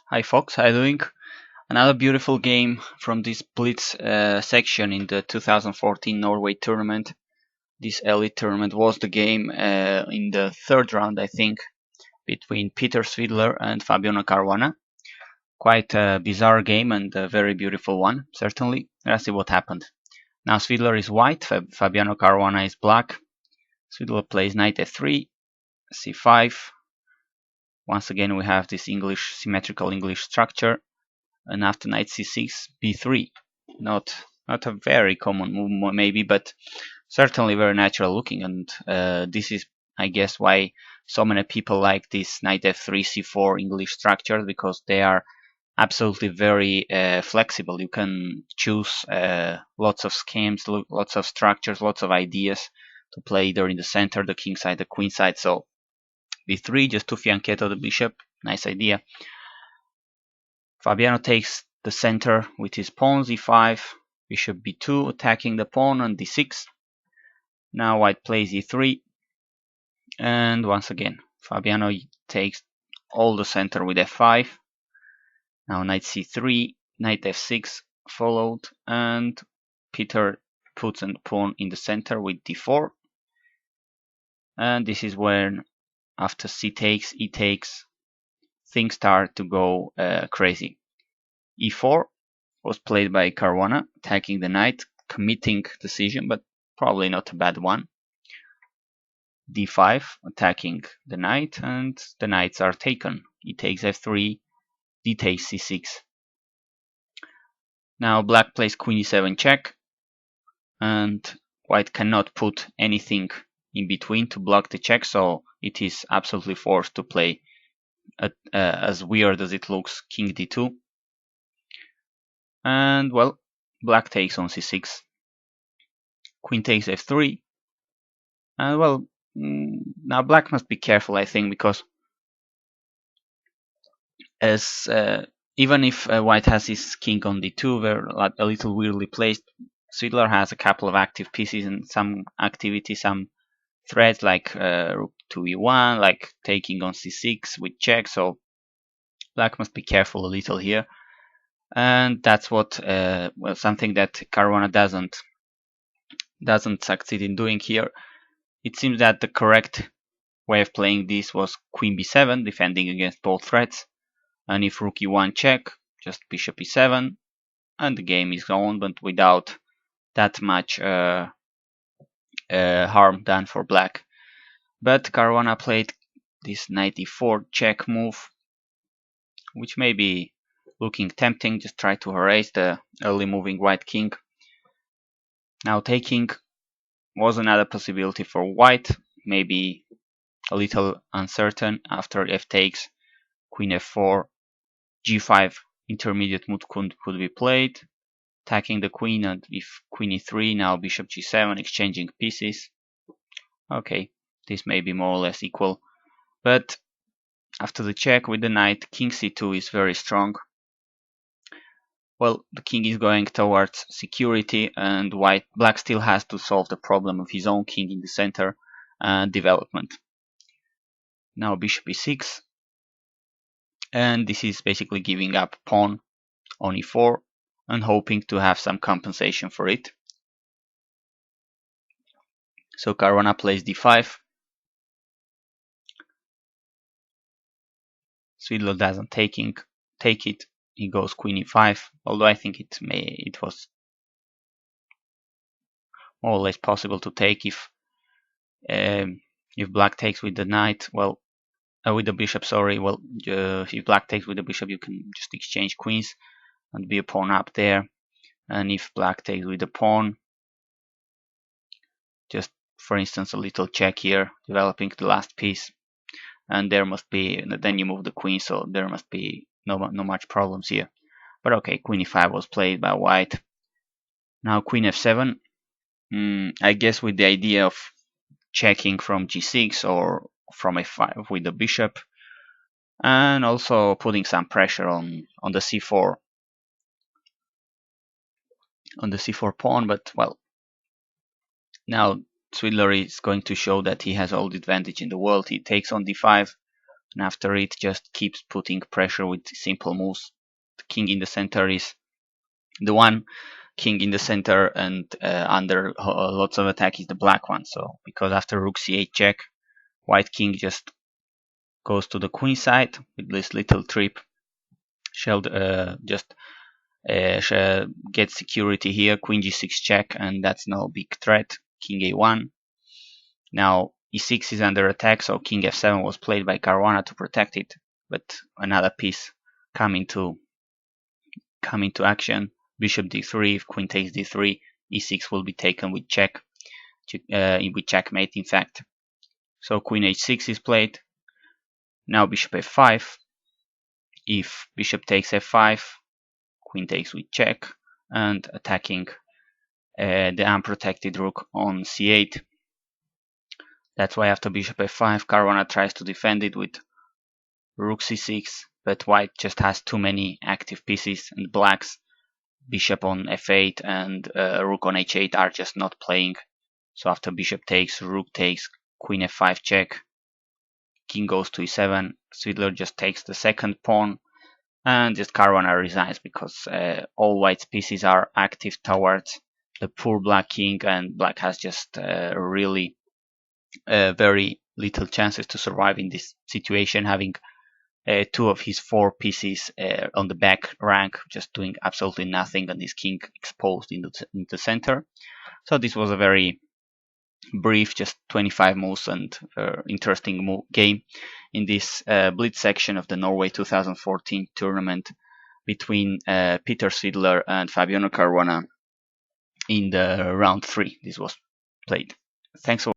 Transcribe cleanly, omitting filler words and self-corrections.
Hi Fox, how you doing? Another beautiful game from this Blitz section in the 2014 Norway tournament. This elite tournament was the game in the third round, I think, between BLITZ.Svidler and Caruana. Quite a bizarre game and a very beautiful one, certainly. Let's see what happened. Now Svidler is white, Fabiano Caruana is black. Svidler plays knight f3, c5. Once again we have this symmetrical English structure. And after knight c6, b3. Not a very common move, maybe, but certainly very natural looking. And this is, I guess, why so many people like this knight f3, c4 English structures, because they are absolutely very flexible. You can choose lots of schemes, lots of structures, lots of ideas to play either in the center, the king side, the queen side. So b3, just to fianchetto the bishop. Nice idea. Fabiano takes the center with his pawn e5, bishop b2 attacking the pawn on d6. Now white plays e3, and once again Fabiano takes all the center with f5. Now knight c3, knight f6 followed, and Peter puts a pawn in the center with d4. And this is when, after c takes, e takes, things start to go crazy. e4 was played by Caruana, attacking the knight, committing decision, but probably not a bad one. d5, attacking the knight, and the knights are taken. E takes f3, d takes c6. Now black plays queen e7 check, and white cannot put anything in between to block the check, so it is absolutely forced to play, as weird as it looks, king d2. And well, black takes on c6, queen takes f3, and well, now black must be careful, I think, because as even if white has his king on d2, they're like a little weirdly placed. Svidler has a couple of active pieces and some activity, some threats like rook to e1, like taking on c6 with check. So black must be careful a little here, and that's what something that Caruana doesn't succeed in doing here. It seems that the correct way of playing this was queen b7, defending against both threats, and if rook e1 check, just bishop e7, and the game is on, but without that much harm done for black. But Caruana played this knight e4 check move, which may be looking tempting. Just try to erase the early moving white king. Now taking was another possibility for white, maybe a little uncertain. After f takes, queen f4, g5 intermediate move could be played, attacking the queen, and if queen e3, now bishop g7, exchanging pieces. Okay, this may be more or less equal, but after the check with the knight, king c2 is very strong. Well, the king is going towards security, and black still has to solve the problem of his own king in the center and development. Now bishop e6, and this is basically giving up pawn on e4 and hoping to have some compensation for it. So Caruana plays d5. Svidler doesn't take it. He goes queen e5, although I think it was more or less possible to take if black takes with the knight. Well, with the bishop, sorry. Well, if black takes with the bishop, you can just exchange queens and be a pawn up there. And if black takes with the pawn, just for instance a little check here, developing the last piece, and there must be, then you move the queen, so there must be no much problems here. But okay, queen e5 was played by white. Now queen f7, I guess with the idea of checking from g6 or from f5 with the bishop, and also putting some pressure on the c4 pawn. But well, now Svidler is going to show that he has all the advantage in the world. He takes on d5, and after it just keeps putting pressure with simple moves. The king in the center is the one king in the center, and under lots of attack is the black one. So because after rook c8 check, white king just goes to the queen side with this little trip. Shall just get security here, queen g6 check, and that's no big threat. King a1. Now e6 is under attack, so king f7 was played by Caruana to protect it, but another piece coming to action. Bishop d3, if queen takes d3, e6 will be taken with check, with checkmate in fact. So queen h6 is played. Now bishop f5. If bishop takes f5, queen takes with check, and attacking the unprotected rook on c8. That's why after bishop f5, Caruana tries to defend it with rook c6, but white just has too many active pieces, and black's bishop on f8 and rook on h8 are just not playing. So after bishop takes, rook takes, queen f5 check, king goes to e7, Svidler just takes the second pawn, and just Caruana resigns because all white's pieces are active towards the poor black king, and black has just really very little chances to survive in this situation, having two of his four pieces on the back rank just doing absolutely nothing, and his king exposed in the center. So this was a very brief, just 25 moves, and interesting game in this Blitz section of the Norway 2014 tournament between Peter Svidler and Fabiano Caruana in the round 3. This was played. Thanks for